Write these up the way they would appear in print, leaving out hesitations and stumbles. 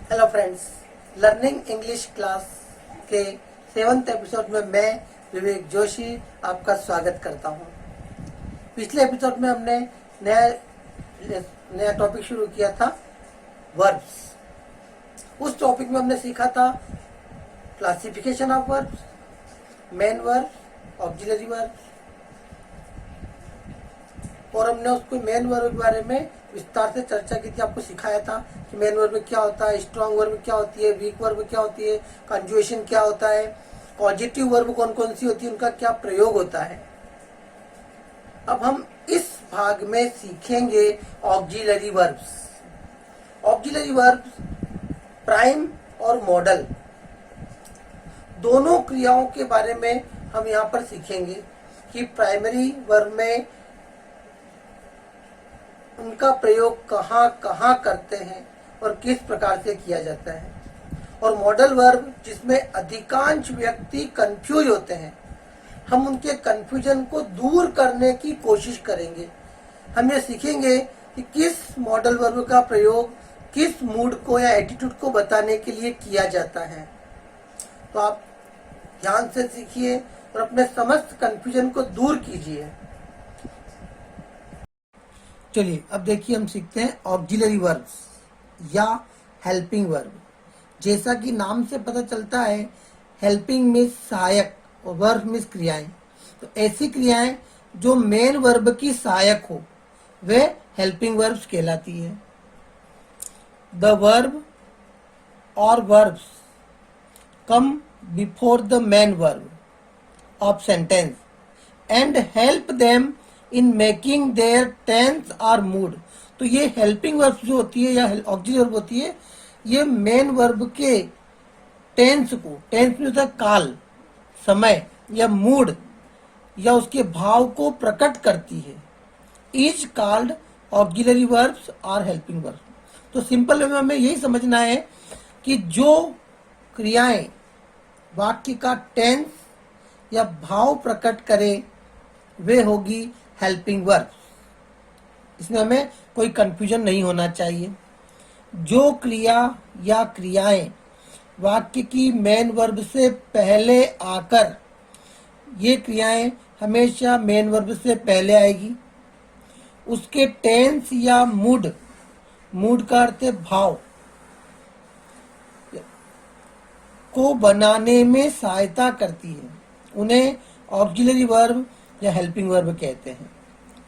Hello friends, learning English class के 7th episode में मैं विवेक जोशी आपका स्वागत करता हूं। पिछले एपिसोड में हमने नया टॉपिक शुरू किया था, वर्ब्स। उस टॉपिक में हमने सीखा था classification of verbs, main verb, auxiliary verb, और हमने उसको मेन वर्ब के बारे में विस्तार से चर्चा की थी। आपको सिखाया था कि मेन वर्ब में क्या होता है, स्ट्रॉन्ग वर्ब क्या होती है, वीक वर्ब क्या होती है, कंजुएशन क्या होता है, पॉजिटिव वर्ब कौन कौन सी होती है, उनका क्या प्रयोग होता है। अब हम इस भाग में सीखेंगे auxiliary verbs. Auxiliary verbs prime और मॉडल दोनों क्रियाओं के बारे में हम यहाँ पर सीखेंगे कि प्राइमरी वर्ब में उनका प्रयोग कहाँ कहाँ करते हैं और किस प्रकार से किया जाता है। और मॉडल वर्ब जिसमें अधिकांश व्यक्ति कंफ्यूज होते हैं, हम उनके कंफ्यूजन को दूर करने की कोशिश करेंगे। हम ये सीखेंगे कि किस मॉडल वर्ब का प्रयोग किस मूड को या एटीट्यूड को बताने के लिए किया जाता है। तो आप ध्यान से सीखिए और अपने समस्त कंफ्यूजन को दूर कीजिए। चलिए अब देखिए, हम सीखते हैं ऑक्सिलरी वर्ब्स या हेल्पिंग वर्ब। जैसा कि नाम से पता चलता है, हेल्पिंग मीन्स सहायक और वर्ब मीन्स क्रियाएं। तो ऐसी क्रियाएं जो मेन वर्ब की सहायक हो वे हेल्पिंग वर्ब्स कहलाती है। द वर्ब और verbs come before the main verb of sentence and help them in making their tense और मूड। तो ये हेल्पिंग वर्ब जो होती है या ऑक्सिलरी वर्ब होती है, ये मेन वर्ब के टेंस को, टेंस में होता है काल, समय या मूड या उसके भाव को प्रकट करती है। इज कॉल्ड ऑक्सिलरी वर्ब्स और हेल्पिंग वर्ब्स। तो सिंपल में हमें यही समझना है कि जो क्रियाएं वाक्य का टेंस या भाव प्रकट करे वे होगी हेल्पिंग वर्ब्स। इसमें हमें कोई कंफ्यूजन नहीं होना चाहिए। जो क्रिया या क्रियाएं वाक्य की मेन वर्ब से पहले आकर, ये क्रियाएं हमेशा मेन वर्ब से पहले आएगी, उसके टेंस या मूड, मूड का अर्थ है भाव, को बनाने में सहायता करती है, उन्हें ऑक्सिलरी वर्ब या हेल्पिंग वर्ब कहते हैं।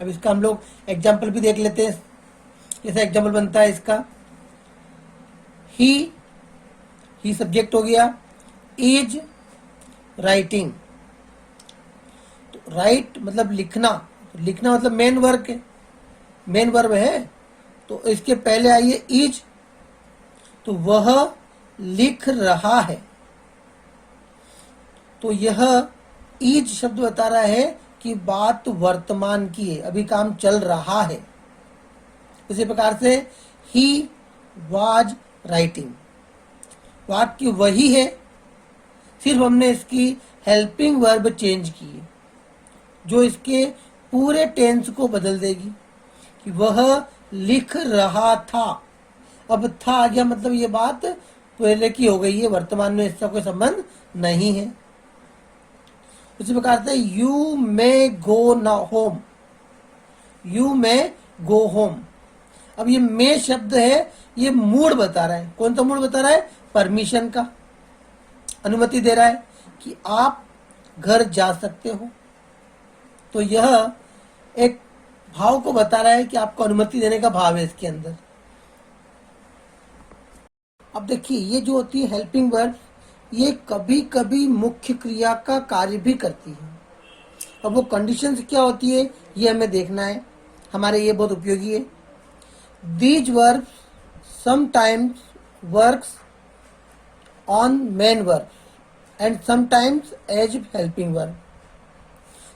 अब इसका हम लोग एग्जाम्पल भी देख लेते हैं। जैसा एग्जाम्पल बनता है इसका, ही सब्जेक्ट हो गया, इज राइटिंग। तो राइट मतलब लिखना, लिखना मतलब मेन वर्ब है, मेन वर्ब है। तो इसके पहले आइए इज, तो वह लिख रहा है। तो यह इज शब्द बता रहा है कि बात वर्तमान की है, अभी काम चल रहा है। इसी प्रकार से ही वाज राइटिंग, वाक्य वही है, सिर्फ हमने इसकी हेल्पिंग वर्ब चेंज की है जो इसके पूरे टेंस को बदल देगी कि वह लिख रहा था। अब था आ गया, मतलब ये बात पहले की हो गई है, वर्तमान में इसका कोई संबंध नहीं है। उसी प्रकार से यू मे गो ना home, you may go home. अब ये मे शब्द है, ये मूड बता रहा है। कौन सा मूड बता रहा है? परमिशन का, अनुमति दे रहा है कि आप घर जा सकते हो। तो यह एक भाव को बता रहा है कि आपको अनुमति देने का भाव है इसके अंदर। अब देखिए, ये जो होती है हेल्पिंग वर्ब, ये कभी कभी मुख्य क्रिया का कार्य भी करती है। अब वो कंडीशंस क्या होती है ये हमें देखना है, हमारे ये बहुत उपयोगी है। These verb sometimes works on main verb and sometimes as helping verb.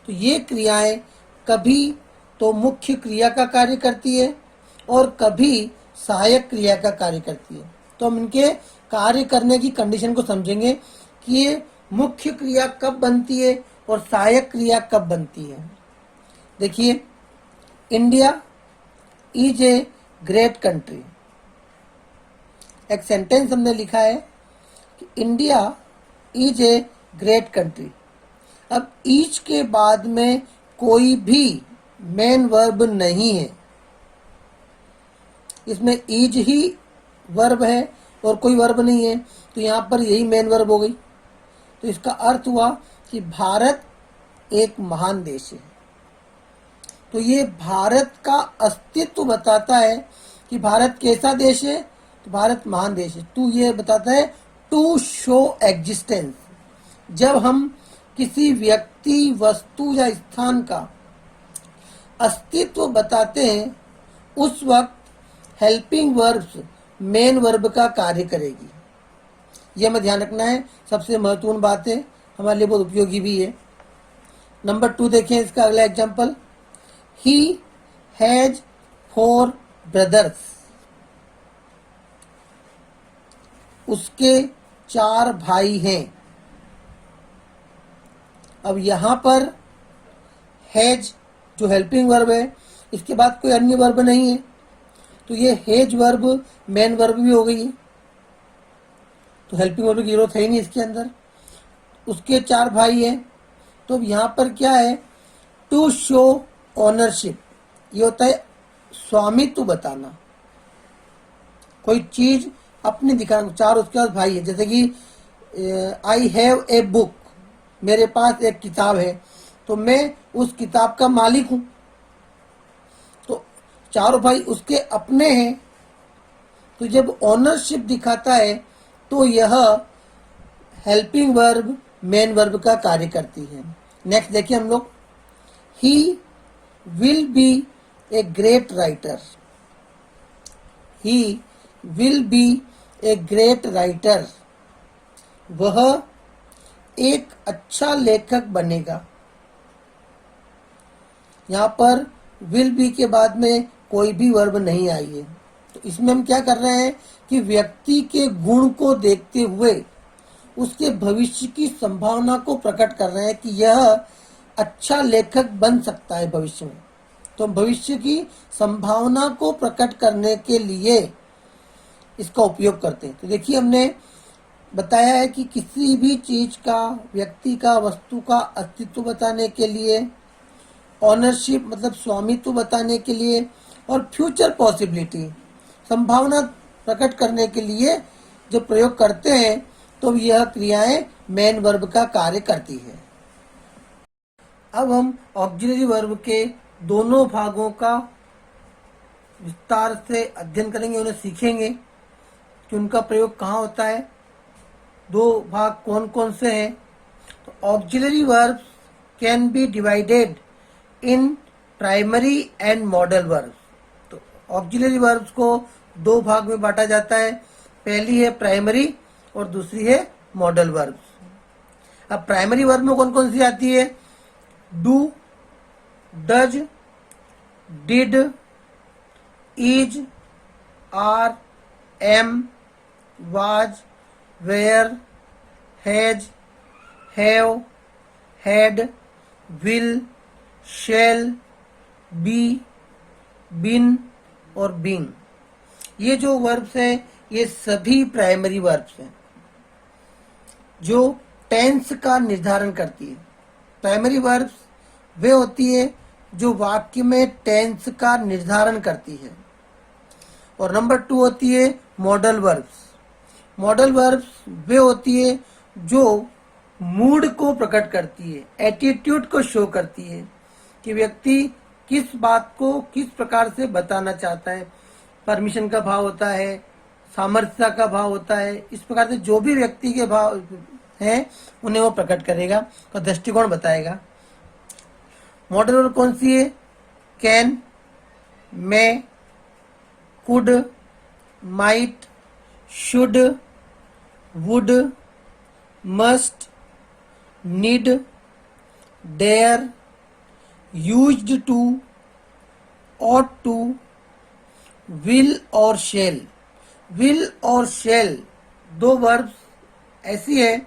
तो ये क्रियाएं कभी तो मुख्य क्रिया का कार्य करती है और कभी सहायक क्रिया का कार्य करती है। तो हम इनके कार्य करने की कंडीशन को समझेंगे कि ये मुख्य क्रिया कब बनती है और सहायक क्रिया कब बनती है। देखिए, India is a great country. एक सेंटेंस हमने लिखा है कि India is a great country. अब ईच के बाद में कोई भी मेन वर्ब नहीं है, इसमें इज ही वर्ब है और कोई वर्ब नहीं है, तो यहाँ पर यही मेन वर्ब हो गई। तो इसका अर्थ हुआ कि भारत एक महान देश है। तो ये भारत का अस्तित्व बताता है कि भारत कैसा देश है, तो भारत महान देश है। टू ये बताता है टू शो एग्जिस्टेंस। जब हम किसी व्यक्ति, वस्तु या स्थान का अस्तित्व बताते हैं उस वक्त हेल्पिंग वर्ब्स मेन वर्ब का कार्य करेगी। यह हमें ध्यान रखना है, सबसे महत्वपूर्ण बात है, हमारे लिए बहुत उपयोगी भी है। नंबर 2 देखें इसका अगला एग्जाम्पल। He has 4 brothers. उसके 4 भाई हैं। अब यहां पर हैज जो हेल्पिंग वर्ब है, इसके बाद कोई अन्य वर्ब नहीं है, तो ये हैज वर्ब मेन वर्ब भी हो गई है, तो हेल्पिंग वर्ब की जरूरत है ही नहीं इसके अंदर। उसके 4 भाई हैं, तो यहाँ पर क्या है, टू शो ऑनरशिप। ये होता है स्वामित्व बताना, कोई चीज अपनी दिखाना। 4 उसके पास भाई है, जैसे कि आई हैव ए बुक, मेरे पास एक किताब है, तो मैं उस किताब का मालिक हूं। तो 4 भाई उसके अपने हैं, तो जब ऑनरशिप दिखाता है तो यह हेल्पिंग वर्ब मेन वर्ब का कार्य करती है। नेक्स्ट देखिए हम लोग। He will be a great writer. He will be a great writer. वह एक अच्छा लेखक बनेगा। यहाँ पर विल बी के बाद में कोई भी वर्ब नहीं आई है, तो इसमें हम क्या कर रहे हैं कि व्यक्ति के गुण को देखते हुए उसके भविष्य की संभावना को प्रकट कर रहे हैं कि यह अच्छा लेखक बन सकता है भविष्य में। तो भविष्य की संभावना को प्रकट करने के लिए इसका उपयोग करते हैं। तो देखिए हमने बताया है कि किसी भी चीज का, व्यक्ति का, वस्तु का अस्तित्व बताने के लिए, ऑनरशिप मतलब स्वामित्व बताने के लिए, और फ्यूचर पॉसिबिलिटी संभावना प्रकट करने के लिए जो प्रयोग करते हैं, तो यह क्रियाएं मेन वर्ब का कार्य करती है। अब हम ऑक्सिलरी वर्ब के दोनों भागों का विस्तार से अध्ययन करेंगे, उन्हें सीखेंगे कि उनका प्रयोग कहाँ होता है, 2 भाग कौन कौन से हैं। तो auxiliary verbs can be divided in primary and modal verbs. तो ऑक्सिलरी वर्ब्स को 2 भाग में बांटा जाता है, पहली है प्राइमरी और दूसरी है मॉडल वर्ब्स। अब प्राइमरी वर्ब में कौन कौन सी आती है, do, does, did, is, are, am, was, were, has, have, had, will, shall, be, been और बीइंग। ये जो वर्ब्स हैं ये सभी प्राइमरी वर्ब्स हैं जो टेंस का निर्धारण करती है। प्राइमरी वर्ब्स वे होती है जो वाक्य में टेंस का निर्धारण करती है। और नंबर 2 होती है मॉडल वर्ब्स। मॉडल वर्ब्स वे होती है जो मूड को प्रकट करती है, एटीट्यूड को शो करती है कि व्यक्ति किस बात को किस प्रकार से बताना चाहता है। परमिशन का भाव होता है, सामर्थ्य का भाव होता है, इस प्रकार से जो भी व्यक्ति के भाव हैं उन्हें वो प्रकट करेगा और दृष्टिकोण बताएगा। मॉडल वर्ब कौन सी है, can, may, could, might, should, would, must, need, dare, used to, ought to, will और शेल। विल और शेल 2 वर्ब्स ऐसी है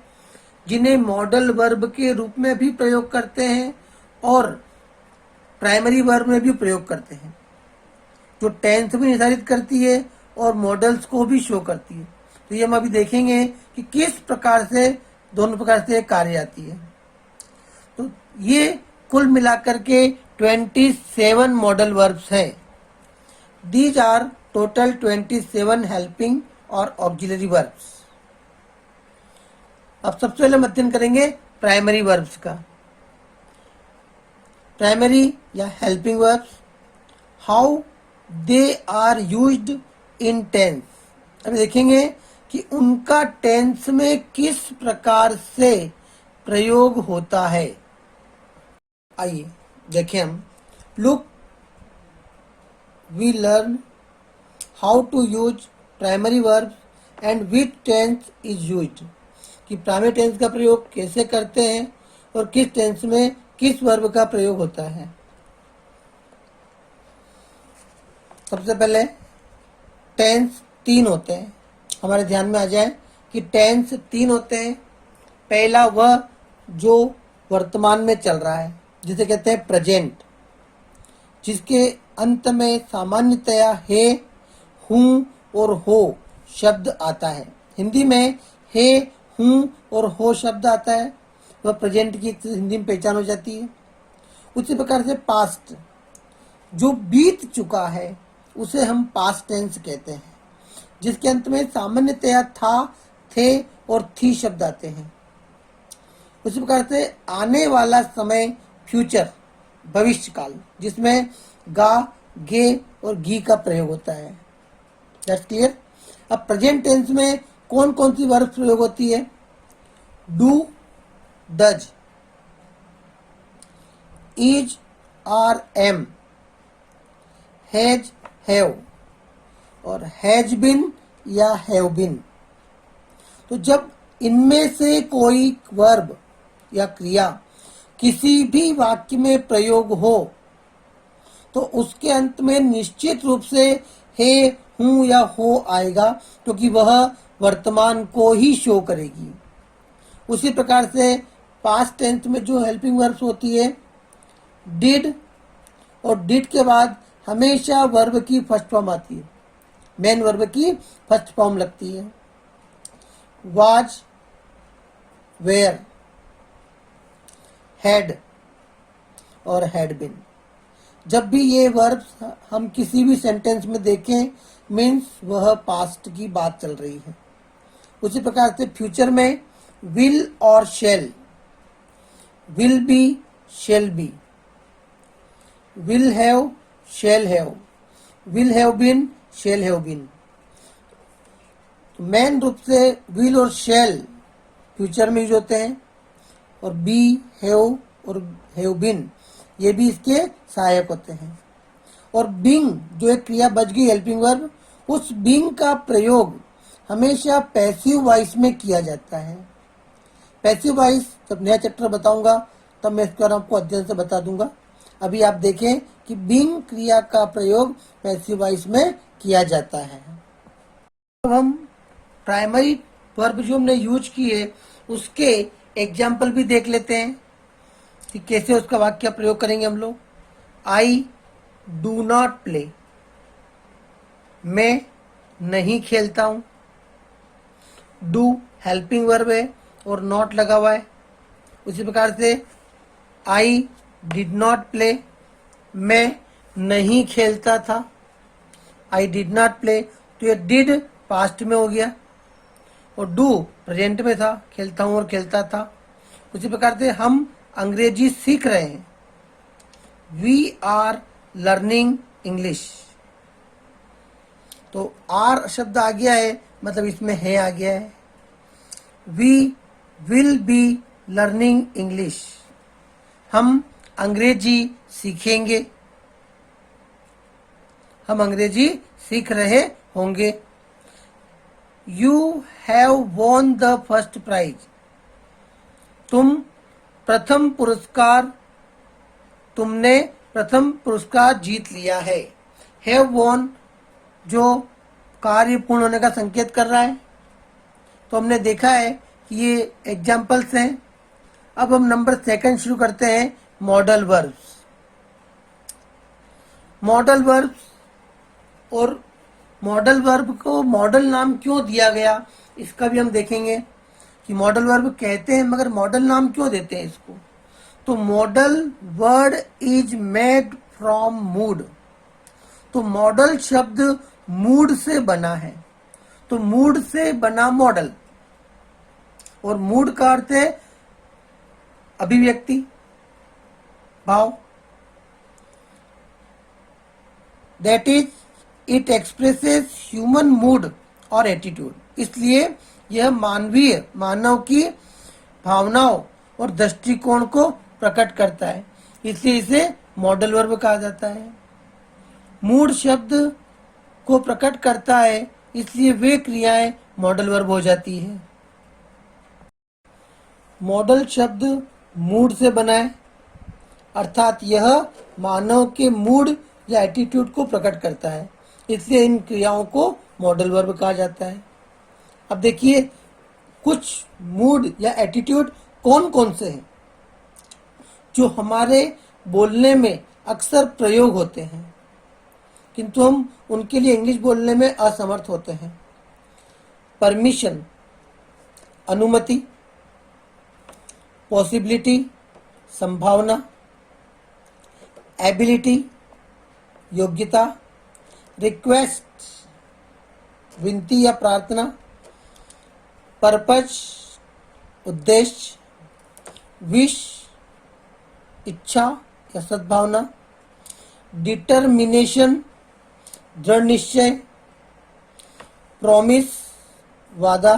जिन्हें मॉडल वर्ब के रूप में भी प्रयोग करते हैं और प्राइमरी वर्ब में भी प्रयोग करते हैं, जो टेंस भी निर्धारित करती है और मॉडल्स को भी शो करती है। तो ये हम अभी देखेंगे कि किस प्रकार से दोनों प्रकार से कार्य आती है। तो ये कुल मिलाकर के 27 मॉडल वर्ब्स हैं। दीज आर टोटल 27 हेल्पिंग और ऑक्सिलरी वर्ब्स। अब सबसे पहले हम अध्ययन करेंगे प्राइमरी वर्ब्स का। प्राइमरी या helping verbs, how they are used in tense. अब देखेंगे कि उनका टेंस में किस प्रकार से प्रयोग होता है। आइए देखें हम। Look, we learn how to use primary verbs and which tense is used, कि प्राइमरी टेंस का प्रयोग कैसे करते हैं और किस टेंस में किस वर्ब का प्रयोग होता है। सबसे पहले टेंस 3 होते हैं। हमारे ध्यान में आ जाए कि टेंस 3 होते हैं। पहला वह जो वर्तमान में चल रहा है, जिसे कहते हैं प्रेजेंट, जिसके अंत में सामान्यतया है, हूँ और हो शब्द आता है। हिंदी में है, हूँ और हो शब्द आता है, वह प्रेजेंट की हिंदी में पहचान हो जाती है। उसी प्रकार से पास्ट, जो बीत चुका है उसे हम पास्ट टेंस कहते हैं, जिसके अंत में सामान्यतया था, थे और थी शब्द आते हैं। उसी प्रकार से आने वाला समय फ्यूचर, भविष्य काल, जिसमें गा, गे और गी का प्रयोग होता है। That's clear. अब प्रेजेंट टेंस में कौन कौन सी वर्ब प्रयोग होती है? Do, does, is, are, am, has, have और हैज बिन या हैव बिन। तो जब इनमें से कोई वर्ब या क्रिया किसी भी वाक्य में प्रयोग हो तो उसके अंत में निश्चित रूप से है, हूँ या हो आएगा, क्योंकि वह वर्तमान को ही शो करेगी। उसी प्रकार से पास्ट टेंस में जो हेल्पिंग वर्ब्स होती है, डिड, और डिड के बाद हमेशा वर्ब की फर्स्ट फॉर्म आती है, मेन वर्ब की फर्स्ट फॉर्म लगती है। वाज, वेयर, हैड और हैड बिन। जब भी ये वर्ब्स हम किसी भी सेंटेंस में देखें, मीन्स वह पास्ट की बात चल रही है। उसी प्रकार से फ्यूचर में विल और shall, will be, shall be, will have, shall have, will have been, shall have been. Main रूप से विल और शेल फ्यूचर में यूज होते हैं, और बी, हैव और हैव बीन ये भी इसके सहायक होते हैं। और बिंग, जो एक क्रिया बच गई हेल्पिंग वर्ब, उस बिंग का प्रयोग हमेशा पैसिव वॉइस में किया जाता है। पैसिव वॉइस जब नया चैप्टर बताऊंगा तब मैं इसके बारे में आपको अध्ययन से बता दूंगा। अभी आप देखें कि बिंग क्रिया का प्रयोग पैसिव वॉइस में किया जाता है। अब हम प्राइमरी वर्ब जो हमने यूज किए उसके एग्जाम्पल भी देख लेते हैं कि कैसे उसका वाक्य प्रयोग करेंगे हम लोग। आई डू नॉट प्ले, मैं नहीं खेलता हूं। डू हेल्पिंग वर्ब है और नॉट लगा हुआ है। उसी प्रकार से आई डिड नॉट प्ले, मैं नहीं खेलता था। आई डिड नॉट प्ले, तो ये डिड पास्ट में हो गया और डू प्रेजेंट में था, खेलता हूं और खेलता था। उसी प्रकार से हम अंग्रेजी सीख रहे हैं। वी आर लर्निंग इंग्लिश, तो आर शब्द आ गया है, मतलब इसमें है आ गया है। We will be learning English, हम अंग्रेजी सीखेंगे, हम अंग्रेजी सीख रहे होंगे। You have won the first prize, तुम प्रथम पुरस्कार, तुमने प्रथम पुरस्कार जीत लिया है। हैव वॉन जो कार्य पूर्ण होने का संकेत कर रहा है। तो हमने देखा है कि ये एग्जाम्पल्स हैं। अब हम नंबर 2 शुरू करते हैं, मॉडल वर्ब्स। मॉडल वर्ब्स और मॉडल वर्ब को मॉडल नाम क्यों दिया गया, इसका भी हम देखेंगे कि मॉडल वर्ब कहते हैं मगर मॉडल नाम क्यों देते हैं इसको। तो model word is made from mood. तो मॉडल शब्द मूड से बना है, तो मूड से बना मॉडल, और मूड का अर्थ है अभिव्यक्ति, भाव। That is it expresses human mood और एटीट्यूड। इसलिए यह मानव की भावनाओं और दृष्टिकोण को प्रकट करता है, इसलिए इसे मॉडल वर्ब कहा जाता है। मूड शब्द को प्रकट करता है, इसलिए वे क्रियाएं मॉडल वर्ब हो जाती है। मॉडल शब्द मूड से बना है, अर्थात यह मानव के मूड या एटीट्यूड को प्रकट करता है, इसलिए इन क्रियाओं को मॉडल वर्ब कहा जाता है। अब देखिए कुछ मूड या एटीट्यूड कौन कौन से हैं जो हमारे बोलने में अक्सर प्रयोग होते हैं, किंतु हम उनके लिए इंग्लिश बोलने में असमर्थ होते हैं। परमिशन अनुमति, पॉसिबिलिटी संभावना, एबिलिटी योग्यता, रिक्वेस्ट विनती या प्रार्थना, पर्पज उद्देश्य, विश इच्छा या सद्भावना, डिटर्मिनेशन दृढ़ निश्चय, प्रॉमिस वादा,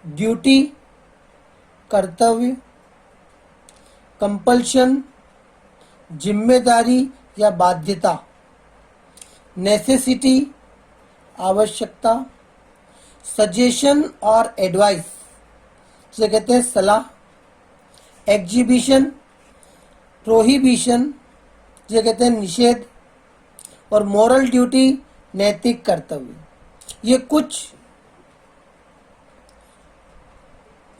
ड्यूटी कर्तव्य, कंपल्शन जिम्मेदारी या बाध्यता, नेसेसिटी आवश्यकता, सजेशन और एडवाइस जिसे कहते हैं सलाह, एग्जीबिशन प्रोहिबिशन जिसे कहते हैं निषेध, और मॉरल ड्यूटी नैतिक कर्तव्य। ये कुछ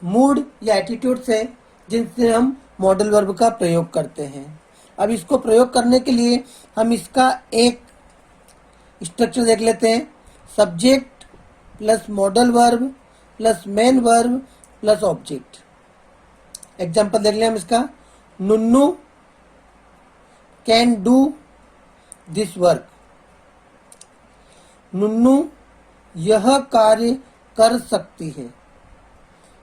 मूड या एटीट्यूड्स हैं जिनसे हम मॉडल वर्ब का प्रयोग करते हैं। अब इसको प्रयोग करने के लिए हम इसका एक स्ट्रक्चर देख लेते हैं। Subject plus modal verb plus main verb plus object. Example देख लें हम इसका। नुन्नू कैन डू दिस वर्क। नुन्नू यह कार्य कर सकती है,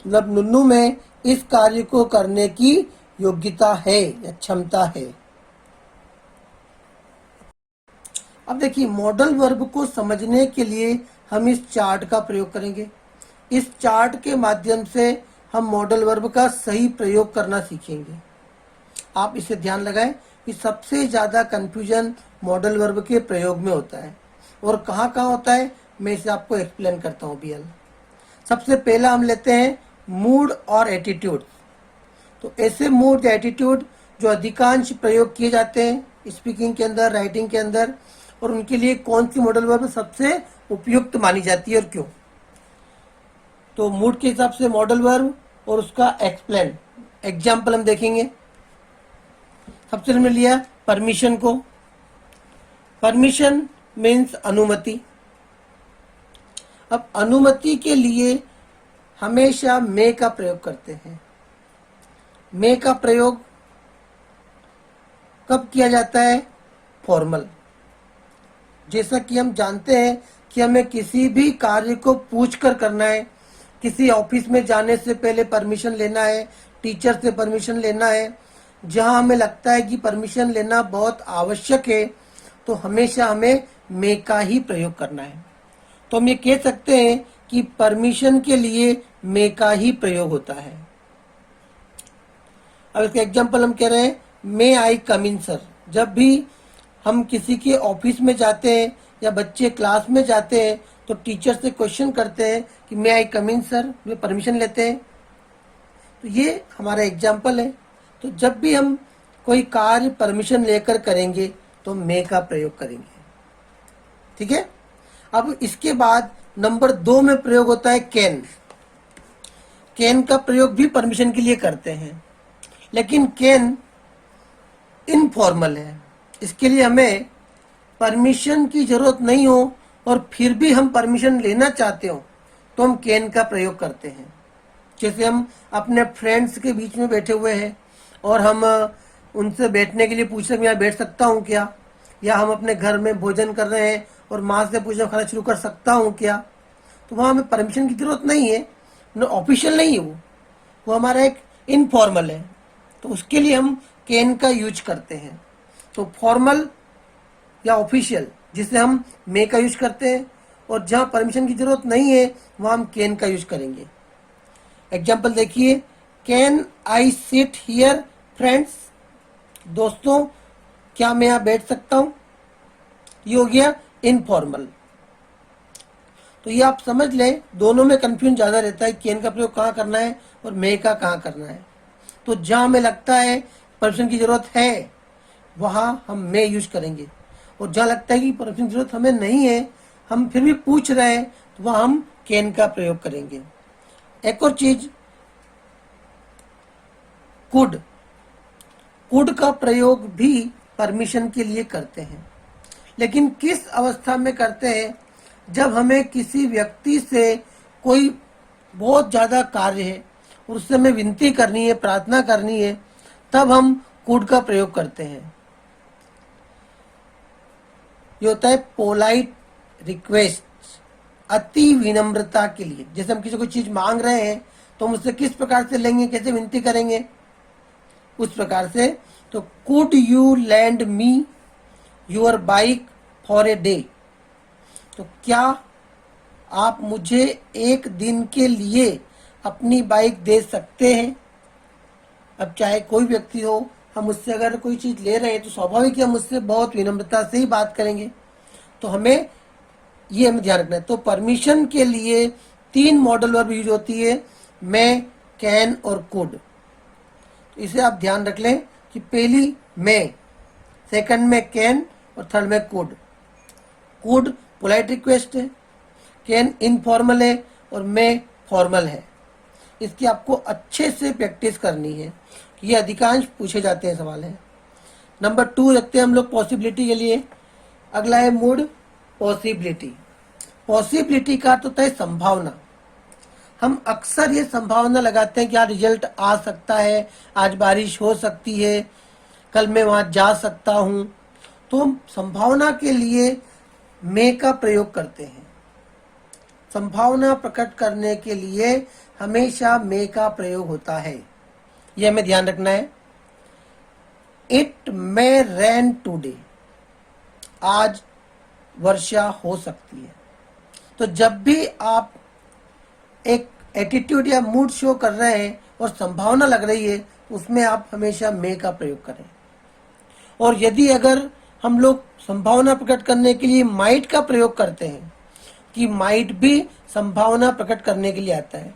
मतलब नुन्नू में इस कार्य को करने की योग्यता है या क्षमता है। अब देखिए मॉडल वर्ब को समझने के लिए हम इस चार्ट का प्रयोग करेंगे। इस चार्ट के माध्यम से हम मॉडल वर्ब का सही प्रयोग करना सीखेंगे। आप इसे ध्यान लगाएं कि सबसे ज़्यादा कंफ्यूजन मॉडल वर्ब के प्रयोग में होता है, और कहाँ कहाँ होता है मैं इसे आपको एक्सप्लेन करता हूँ बीएल। सबसे पहला हम लेते हैं मूड और एटीट्यूड। तो ऐसे मूड या एटीट्यूड जो अधिकांश प्रयोग किए जाते हैं स्पीकिंग के अंदर, राइटिंग के अंदर, और उनके लिए कौन सी मॉडल वर्ब सबसे उपयुक्त मानी जाती है और क्यों। तो मूड के हिसाब से मॉडल वर्ब और उसका एक्सप्लेन एग्जाम्पल हम देखेंगे। सबसे हमने लिया परमिशन को। परमिशन मीन्स अनुमति। अब अनुमति के लिए हमेशा मे का प्रयोग करते हैं। मे का प्रयोग कब किया जाता है? फॉर्मल। जैसा कि हम जानते हैं कि हमें किसी भी कार्य को पूछ कर करना है, किसी ऑफिस में जाने से पहले परमिशन लेना है, टीचर से परमिशन लेना है, जहां हमें लगता है कि परमिशन लेना बहुत आवश्यक है तो हमेशा हमें मे का ही प्रयोग करना है। तो हम ये कह सकते हैं कि परमिशन के लिए मे का ही प्रयोग होता है। अब इसका एग्जाम्पल हम कह रहे हैं मे आई कम इन सर। जब भी हम किसी के ऑफिस में जाते हैं या बच्चे क्लास में जाते हैं तो टीचर से क्वेश्चन करते हैं कि मे आई कम इन सर, वे परमिशन लेते हैं। तो ये हमारा एग्जाम्पल है। तो जब भी हम कोई कार्य परमिशन लेकर करेंगे तो मे का प्रयोग करेंगे। ठीक है। अब इसके बाद नंबर 2 में प्रयोग होता है कैन। कैन का प्रयोग भी परमिशन के लिए करते हैं, लेकिन कैन इनफॉर्मल है। इसके लिए हमें परमिशन की जरूरत नहीं हो और फिर भी हम परमिशन लेना चाहते हो तो हम कैन का प्रयोग करते हैं। जैसे हम अपने फ्रेंड्स के बीच में बैठे हुए हैं और हम उनसे बैठने के लिए पूछ रहे हैं मैं बैठ सकता हूँ क्या, या हम अपने घर में भोजन कर रहे हैं और माँ से पूछना खाना शुरू कर सकता हूँ क्या, तो वहाँ हमें परमिशन की जरूरत नहीं है, ऑफिशियल नहीं है वो हमारा एक इनफॉर्मल है, तो उसके लिए हम कैन का यूज करते हैं। तो फॉर्मल या ऑफिशियल जिसे हम मे का यूज करते हैं, और जहाँ परमिशन की जरूरत नहीं है वहाँ हम कैन का यूज करेंगे। एग्जाम्पल देखिए, can I sit here friends, दोस्तों क्या मैं यहाँ बैठ सकता हूँ, ये हो गया इनफॉर्मल। तो ये आप समझ लें, दोनों में कंफ्यूजन ज़्यादा रहता है, कैन का प्रयोग कहाँ करना है और मे का कहाँ करना है। तो जहाँ हमें लगता है परमिशन की जरूरत है वहाँ हम मे यूज करेंगे, और जहाँ लगता है कि परमिशन की जरूरत हमें नहीं है, हम फिर भी पूछ रहे हैं, तो वहाँ हम कैन का प्रयोग करेंगे। एक और चीज, कुड का प्रयोग भी परमिशन के लिए करते हैं, लेकिन किस अवस्था में करते हैं, जब हमें किसी व्यक्ति से कोई बहुत ज़्यादा कार्य है और उससे हमें विनती करनी है, प्रार्थना करनी है, तब हम कुड का प्रयोग करते हैं। ये होता है पोलाइट रिक्वेस्ट, अति विनम्रता के लिए। जैसे हम किसी को चीज मांग रहे हैं तो हम उससे किस प्रकार से लेंगे, कैसे विनती करेंगे, उस प्रकार से। तो could you land me your bike for a day, तो क्या आप मुझे एक दिन के लिए अपनी बाइक दे सकते हैं। अब चाहे कोई व्यक्ति हो, हम उससे अगर कोई चीज ले रहे हैं तो स्वाभाविक है हम उससे बहुत विनम्रता से ही बात करेंगे, तो हमें ध्यान रखना है। तो परमिशन के लिए 3 मॉडल वर्ब यूज होती है, मैं, कैन और कुड। तो इसे आप ध्यान रख लें कि पहली मैं, सेकंड में कैन और थर्ड में कुड। कुड पोलाइट रिक्वेस्ट है, कैन इनफॉर्मल है और मैं फॉर्मल है। इसकी आपको अच्छे से प्रैक्टिस करनी है, ये अधिकांश पूछे जाते हैं सवाल है। नंबर 2 रखते हैं हम लोग पॉसिबिलिटी के लिए। अगला है मूड, पॉसिबिलिटी। पॉसिबिलिटी का तो है संभावना। हम अक्सर ये संभावना लगाते हैं कि आज रिजल्ट आ सकता है, आज बारिश हो सकती है, कल मैं वहां जा सकता हूं, तो हम संभावना के लिए मे का प्रयोग करते हैं। संभावना प्रकट करने के लिए हमेशा मे का प्रयोग होता है, यह हमें ध्यान रखना है। इट मे रेन टुडे, आज वर्षा हो सकती है। तो जब भी आप एक एटीट्यूड या मूड शो कर रहे हैं और संभावना लग रही है, उसमें आप हमेशा मे का प्रयोग करें। और यदि अगर हम लोग संभावना प्रकट करने के लिए माइट का प्रयोग करते हैं, कि माइट भी संभावना प्रकट करने के लिए आता है,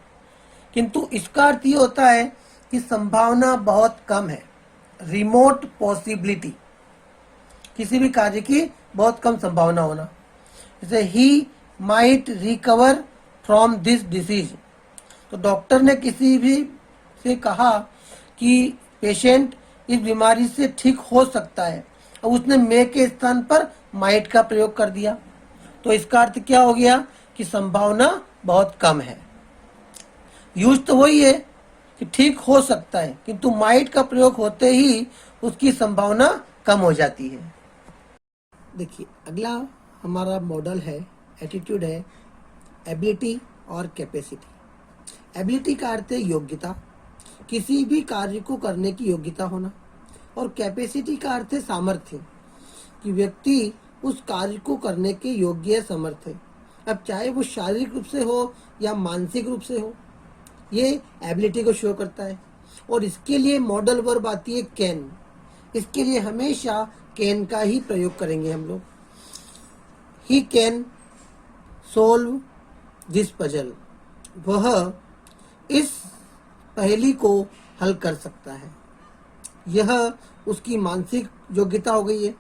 किंतु इसका अर्थ ये होता है कि संभावना बहुत कम है, रिमोट पॉसिबिलिटी, किसी भी कार्य की बहुत कम संभावना होना। जैसे he might recover from this disease, तो डॉक्टर ने किसी भी से कहा कि पेशेंट इस बीमारी से ठीक हो सकता है, और उसने मे के स्थान पर माइट का प्रयोग कर दिया, तो इसका अर्थ क्या हो गया कि संभावना बहुत कम है। यूज तो वही है कि ठीक हो सकता है, किंतु माइट का प्रयोग होते ही उसकी संभावना कम हो जाती है। देखिए अगला हमारा मॉडल है, एटीट्यूड है, एबिलिटी और कैपेसिटी। एबिलिटी का अर्थ है योग्यता, किसी भी कार्य को करने की योग्यता होना, और कैपेसिटी का अर्थ है सामर्थ्य, कि व्यक्ति उस कार्य को करने के योग्य समर्थ है। अब चाहे वो शारीरिक रूप से हो या मानसिक रूप से हो, ये एबिलिटी को शो करता है। और इसके लिए मॉडल वर्ब आती है कैन। इसके लिए हमेशा कैन का ही प्रयोग करेंगे हम लोग। He can solve this puzzle, वह इस पहेली को हल कर सकता है, यह उसकी मानसिक योग्यता हो गई है।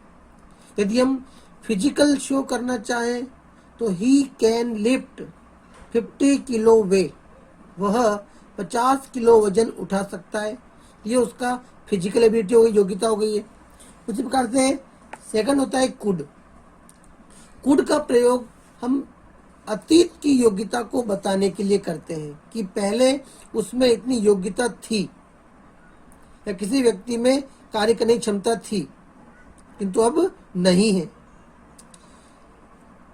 यदि हम फिजिकल शो करना चाहें तो he can lift 50 kilo weight, वह 50 किलो वजन उठा सकता है, ये उसका फिजिकल एबिलिटी हो गई, योग्यता हो गई है। उसी प्रकार से सेकंड होता है कुड। कुड का प्रयोग हम अतीत की योग्यता को बताने के लिए करते हैं कि पहले उसमें इतनी योग्यता थी या किसी व्यक्ति में कार्य करने की क्षमता थी किंतु अब नहीं है।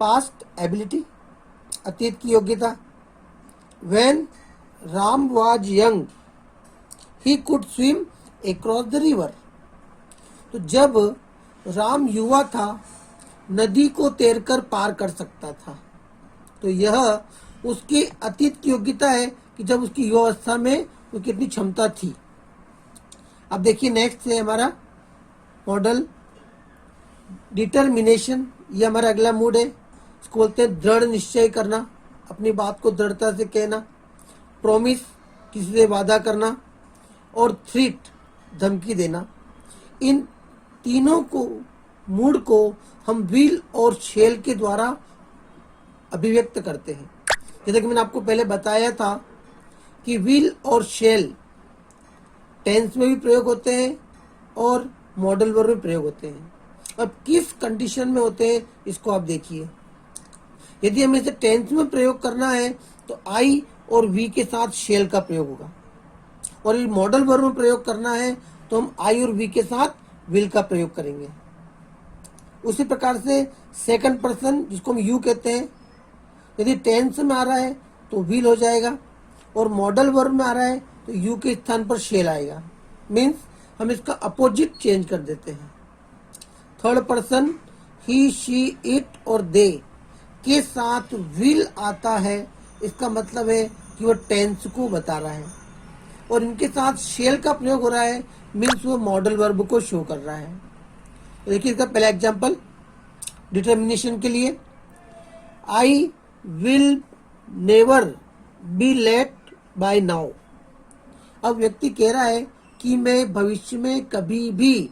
पास्ट एबिलिटी, अतीत की योग्यता। When Ram was young he could swim across the river. तो जब राम युवा था नदी को तैरकर पार कर सकता था। तो यह उसकी अतीत की योग्यता है कि जब उसकी युवावस्था में उसकी कितनी क्षमता थी। अब देखिए नेक्स्ट है हमारा मॉडल डिटर्मिनेशन। ये हमारा अगला मूड है। इसको बोलते हैं दृढ़ निश्चय करना, अपनी बात को दृढ़ता से कहना। प्रॉमिस, किसी से वादा करना। और थ्रेट, धमकी देना। इन तीनों को मूड को हम विल और शेल के द्वारा अभिव्यक्त करते हैं। जैसे कि मैंने आपको पहले बताया था कि विल और शेल टेंस में भी प्रयोग होते हैं और मॉडल वर्ब में प्रयोग होते हैं। अब किस कंडीशन में होते हैं इसको आप देखिए। यदि हमें इसे टेंस में प्रयोग करना है तो आई और वी के साथ शेल का प्रयोग होगा, और यदि मॉडल वर्ब में प्रयोग करना है तो हम आई और वी के साथ विल का प्रयोग करेंगे। उसी प्रकार से सेकंड पर्सन जिसको हम यू कहते हैं, यदि टेंस में आ रहा है तो विल हो जाएगा, और मॉडल वर्ब में आ रहा है तो यू के स्थान पर शेल आएगा। मीन्स हम इसका अपोजिट चेंज कर देते हैं। Third person he, she, it और दे के साथ विल आता है, इसका मतलब है कि वो टेंस को बता रहा है, और इनके साथ शेल का प्रयोग हो रहा है, मीन्स वो मॉडल वर्ब को शो कर रहा है। तो देखिए इसका पहला एग्जांपल डिटर्मिनेशन के लिए, I will never be late by now. अब व्यक्ति कह रहा है कि मैं भविष्य में कभी भी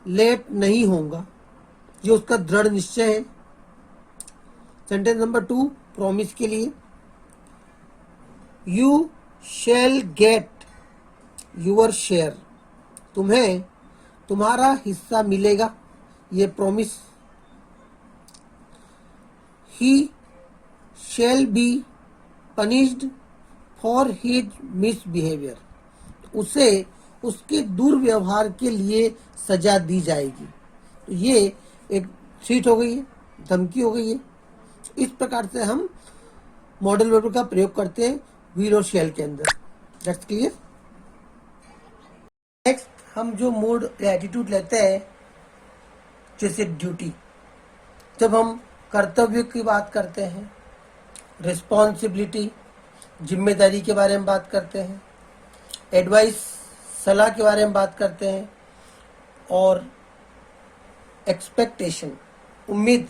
लेट नहीं होऊंगा, ये उसका दृढ़ निश्चय है। सेंटेंस नंबर 2 प्रॉमिस के लिए, you shall get your share. तुम्हें तुम्हारा हिस्सा मिलेगा, ये promise. He shall be punished for his misbehaviour. उसे उसके दुर्व्यवहार के लिए सजा दी जाएगी। तो ये एक थ्रेट हो गई है, धमकी हो गई है। इस प्रकार से हम मॉडल वर्ब का प्रयोग करते हैं विल और शैल के अंदर। That's clear. नेक्स्ट हम जो मूड या एटीट्यूड लेते हैं, जैसे ड्यूटी, जब हम कर्तव्य की बात करते हैं, रिस्पॉन्सिबिलिटी, जिम्मेदारी के बारे में बात करते हैं, एडवाइस, सलाह के बारे में बात करते हैं, और एक्सपेक्टेशन, उम्मीद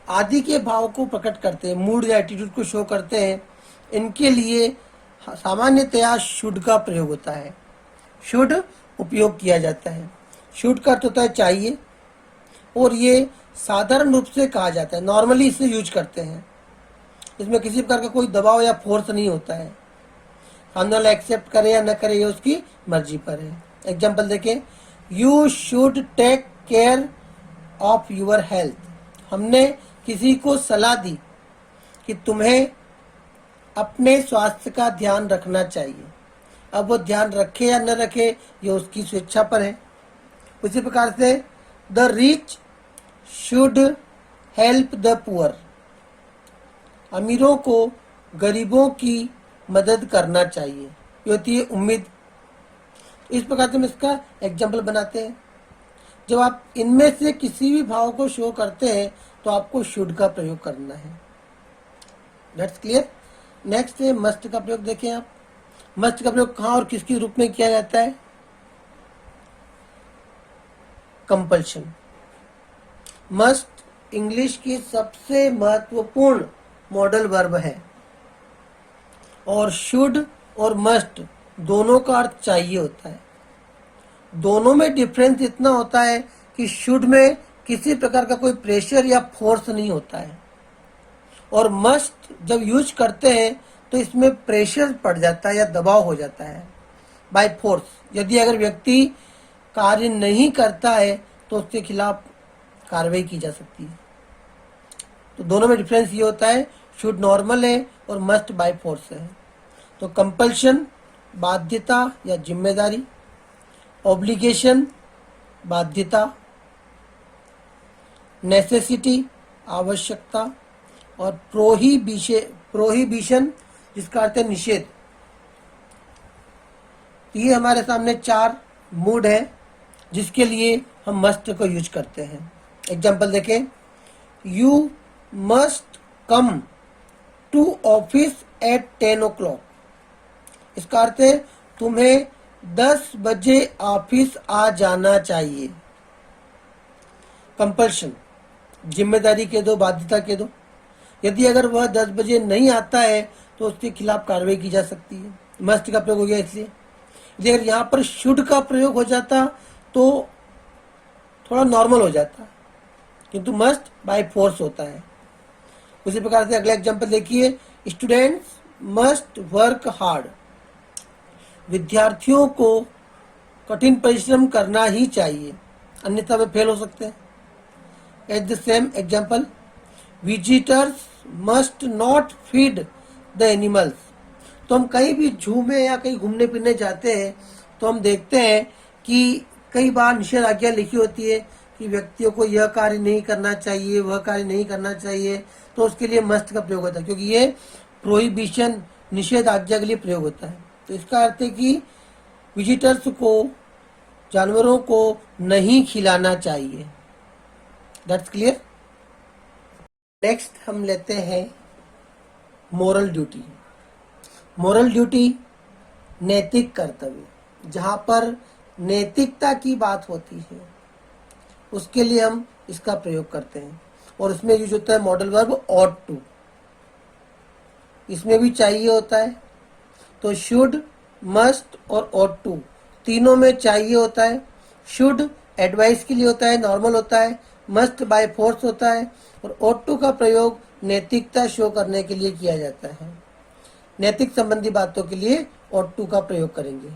आदि के भाव को प्रकट करते हैं, मूड या एटीट्यूड को शो करते हैं। इनके लिए सामान्यतया शुड का प्रयोग होता है, शुड उपयोग किया जाता है। शुड का अर्थ होता है चाहिए, और ये साधारण रूप से कहा जाता है, नॉर्मली इसे यूज करते हैं। इसमें किसी प्रकार का कोई दबाव या फोर्स नहीं होता है। सामने वाला एक्सेप्ट करे या न करे ये उसकी मर्जी पर है। एग्जाम्पल देखें, you should take care of your health. हमने किसी को सलाह दी कि तुम्हें अपने स्वास्थ्य का ध्यान रखना चाहिए। अब वो ध्यान रखे या न रखे ये उसकी स्वेच्छा पर है। उसी प्रकार से the rich should help the poor. अमीरों को गरीबों की मदद करना चाहिए, ये होती है उम्मीद। इस प्रकार से हम इसका एग्जाम्पल बनाते हैं। जब आप इनमें से किसी भी भाव को शो करते हैं तो आपको शुड का प्रयोग करना है। That's clear. नेक्स्ट है मस्ट का प्रयोग। देखें आप, मस्ट का प्रयोग कहाँ और किसके रूप में किया जाता है? कंपल्शन। मस्ट इंग्लिश की सबसे महत्वपूर्ण मॉडल वर्ब है, और शुड और मस्ट दोनों का अर्थ चाहिए होता है। दोनों में डिफरेंस इतना होता है कि शुड में किसी प्रकार का कोई प्रेशर या फोर्स नहीं होता है, और मस्ट जब यूज करते हैं तो इसमें प्रेशर पड़ जाता है या दबाव हो जाता है बाय फोर्स। यदि अगर व्यक्ति कार्य नहीं करता है तो उसके खिलाफ कार्रवाई की जा सकती है। तो दोनों में डिफरेंस ये होता है, शुड नॉर्मल है और मस्ट बाय फोर्स है। तो कंपल्शन बाध्यता या जिम्मेदारी, ऑब्लिगेशन बाध्यता, नेसेसिटी आवश्यकता, और प्रोहिबिशन जिसका अर्थ है निषेध। ये हमारे सामने 4 मूड है जिसके लिए हम मस्ट को यूज करते हैं। एग्जाम्पल देखें, you must come to office at 10 o'clock। इसका अर्थ है तुम्हें 10 बजे ऑफिस आ जाना चाहिए। कंपल्शन जिम्मेदारी के दो, बाध्यता के दो। यदि अगर वह 10 बजे नहीं आता है तो उसके खिलाफ कार्रवाई की जा सकती है। मस्ट का प्रयोग हो गया इसलिए। यदि अगर यहाँ पर शुड का प्रयोग हो जाता तो थोड़ा नॉर्मल हो जाता, किंतु मस्ट बाय फोर्स होता है। उसी प्रकार से अगला एग्जाम्पल देखिए, स्टूडेंट्स मस्ट वर्क हार्ड। विद्यार्थियों को कठिन परिश्रम करना ही चाहिए, अन्यथा वे फेल हो सकते हैं। At the same example, visitors must not feed the animals. तो हम कहीं भी जू में या कहीं घूमने फिरने जाते हैं तो हम देखते हैं कि कई बार निषेध आज्ञा लिखी होती है कि व्यक्तियों को यह कार्य नहीं करना चाहिए, वह कार्य नहीं करना चाहिए, तो उसके लिए मस्ट का प्रयोग होता है, क्योंकि ये प्रोहिबिशन निषेध आज्ञा के लिए प्रयोग होता है। तो इसका अर्थ है कि विजिटर्स को, जानवरों को नहीं खिलाना चाहिए। That's clear. नेक्स्ट हम लेते हैं मोरल ड्यूटी। मोरल ड्यूटी नैतिक कर्तव्य, जहाँ पर नैतिकता की बात होती है उसके लिए हम इसका प्रयोग करते हैं, और उसमें यूज होता है मॉडल वर्ब ऑट टू। इसमें भी चाहिए होता है, तो शुड, मस्ट और ऑट टू तीनों में चाहिए होता है। शुड एडवाइस के लिए होता है, नॉर्मल होता है। मस्ट बाय फोर्स होता है, और ऑट टू का प्रयोग नैतिकता शो करने के लिए किया जाता है। नैतिक संबंधी बातों के लिए ऑट टू का प्रयोग करेंगे।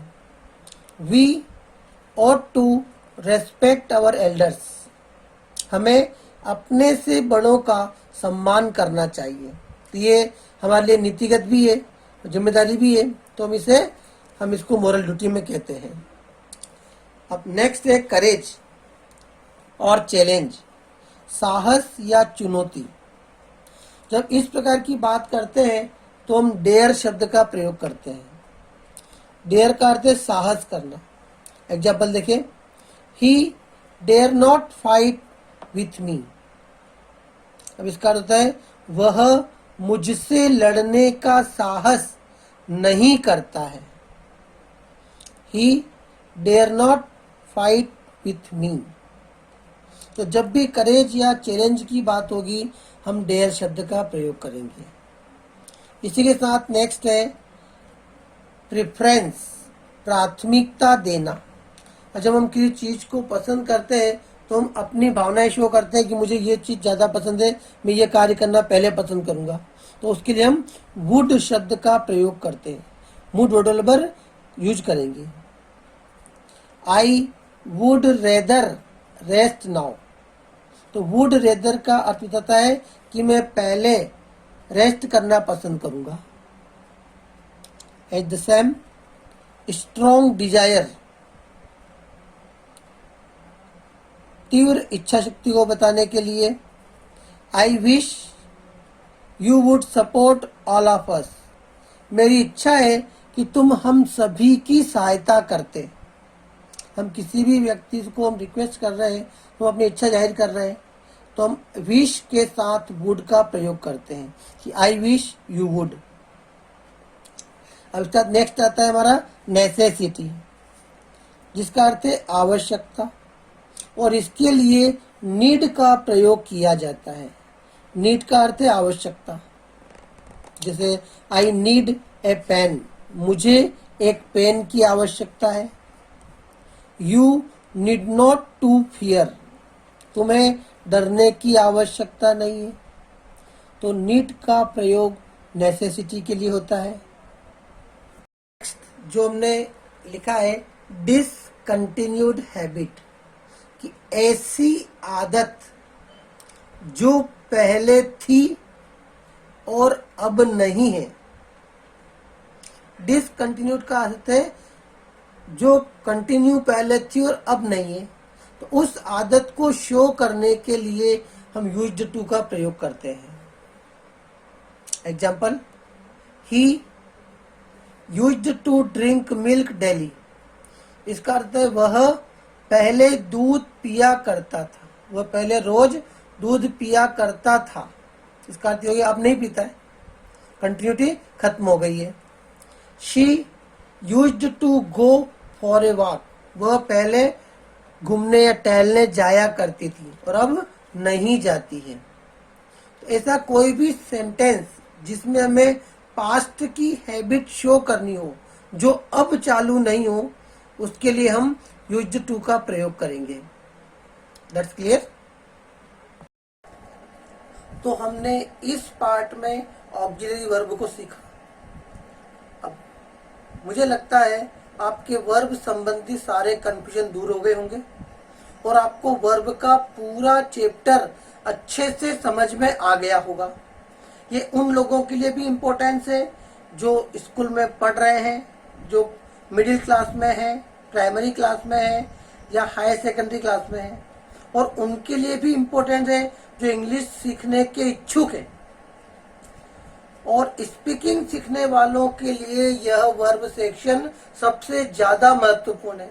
We ought to respect our elders. हमें अपने से बड़ों का सम्मान करना चाहिए। तो ये हमारे लिए नीतिगत भी है, जिम्मेदारी भी है, तो हम इसको मोरल ड्यूटी में कहते हैं। अब नेक्स्ट है करेज और चैलेंज, साहस या चुनौती। जब इस प्रकार की बात करते हैं तो हम डेयर शब्द का प्रयोग करते हैं। डेयर का अर्थ है साहस करना। एग्जाम्पल देखें, he dare not fight with me. अब इसका अर्थ होता है वह मुझसे लड़ने का साहस नहीं करता है। He dare not fight with me. तो जब भी करेज या चैलेंज की बात होगी हम डेयर शब्द का प्रयोग करेंगे। इसी के साथ नेक्स्ट है प्रेफरेंस, प्राथमिकता देना। जब हम किसी चीज को पसंद करते हैं तो हम अपनी भावनाएं शो करते हैं कि मुझे ये चीज ज्यादा पसंद है, मैं ये कार्य करना पहले पसंद करूंगा, तो उसके लिए हम वुड शब्द का प्रयोग करते हैं। वुड वर्ड यूज करेंगे। I would rather rest now. तो वुड रेदर का अर्थ बताता है कि मैं पहले रेस्ट करना पसंद करूंगा। At the same, strong Dzire, तीव्र इच्छा शक्ति को बताने के लिए। I wish you would support all of us. मेरी इच्छा है कि तुम हम सभी की सहायता करते। हम किसी भी व्यक्ति को हम रिक्वेस्ट कर रहे हैं, हम अपनी इच्छा जाहिर कर रहे हैं, तो हम विश के साथ वुड का प्रयोग करते हैं कि आई विश यू वुड। अब नेक्स्ट आता है हमारा नेसेसिटी, जिसका अर्थ है आवश्यकता, और इसके लिए नीड का प्रयोग किया जाता है। नीड का अर्थ है आवश्यकता। जैसे आई नीड ए पेन, मुझे एक पेन की आवश्यकता है। You need not to fear, तुम्हें डरने की आवश्यकता नहीं है। तो नीड का प्रयोग नेसेसिटी के लिए होता है। नेक्स्ट जो हमने लिखा है डिसकंटिन्यूड हैबिट, कि ऐसी आदत जो पहले थी और अब नहीं है। डिसकंटिन्यूड का अर्थ है जो कंटिन्यू पहले थी और अब नहीं है। तो उस आदत को शो करने के लिए हम यूज्ड टू का प्रयोग करते हैं। Example, he used to drink milk daily. इसका अर्थ है वह पहले दूध पिया करता था, वह पहले रोज दूध पिया करता था। इसका अर्थ हो गया अब नहीं पीता है, कंटिन्यूटी खत्म हो गई है। She used to go for a walk. वह पहले घूमने या टहलने जाया करती थी और अब नहीं जाती है। तो ऐसा कोई भी सेंटेंस जिसमें हमें पास्ट की हैबिट शो करनी हो जो अब चालू नहीं हो, उसके लिए हम यूज्ड टू का प्रयोग करेंगे। That's clear. तो हमने इस पार्ट में ऑक्सिलरी वर्ब को सीखा। अब मुझे लगता है आपके वर्ब संबंधी सारे कंफ्यूजन दूर हो गए होंगे और आपको वर्ब का पूरा चैप्टर अच्छे से समझ में आ गया होगा। ये उन लोगों के लिए भी इम्पोर्टेंस है जो स्कूल में पढ़ रहे हैं, जो मिडिल क्लास में है, प्राइमरी क्लास में है या हायर सेकेंडरी क्लास में है, और उनके लिए भी इम्पोर्टेंट है जो इंग्लिश सीखने के इच्छुक है। और स्पीकिंग सीखने वालों के लिए यह वर्ब सेक्शन सबसे ज्यादा महत्वपूर्ण है,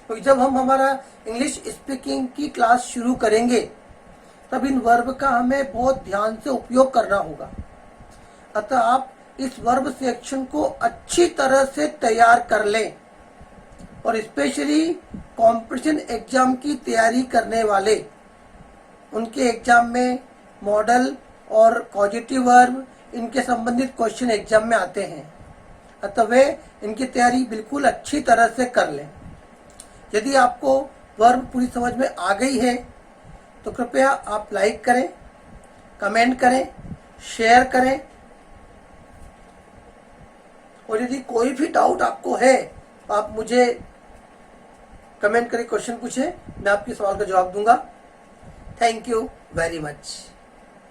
क्योंकि जब हम हमारा इंग्लिश स्पीकिंग की क्लास शुरू करेंगे तब इन वर्ब का हमें बहुत ध्यान से उपयोग करना होगा। अतः आप इस वर्ब सेक्शन को अच्छी तरह से तैयार कर लें और स्पेशली कंपटीशन एग्जाम की तैयारी करने वाले, उनके एग्जाम में मॉडल और कॉजेटिव वर्ब इनके संबंधित क्वेश्चन एग्जाम में आते हैं, अतः वे इनकी तैयारी बिल्कुल अच्छी तरह से कर लें। यदि आपको वर्ब पूरी समझ में आ गई है तो कृपया आप लाइक करें, कमेंट करें, शेयर करें, और यदि कोई भी डाउट आपको है तो आप मुझे कमेंट करके क्वेश्चन पूछें, मैं आपके सवाल का जवाब दूंगा। Thank you very much.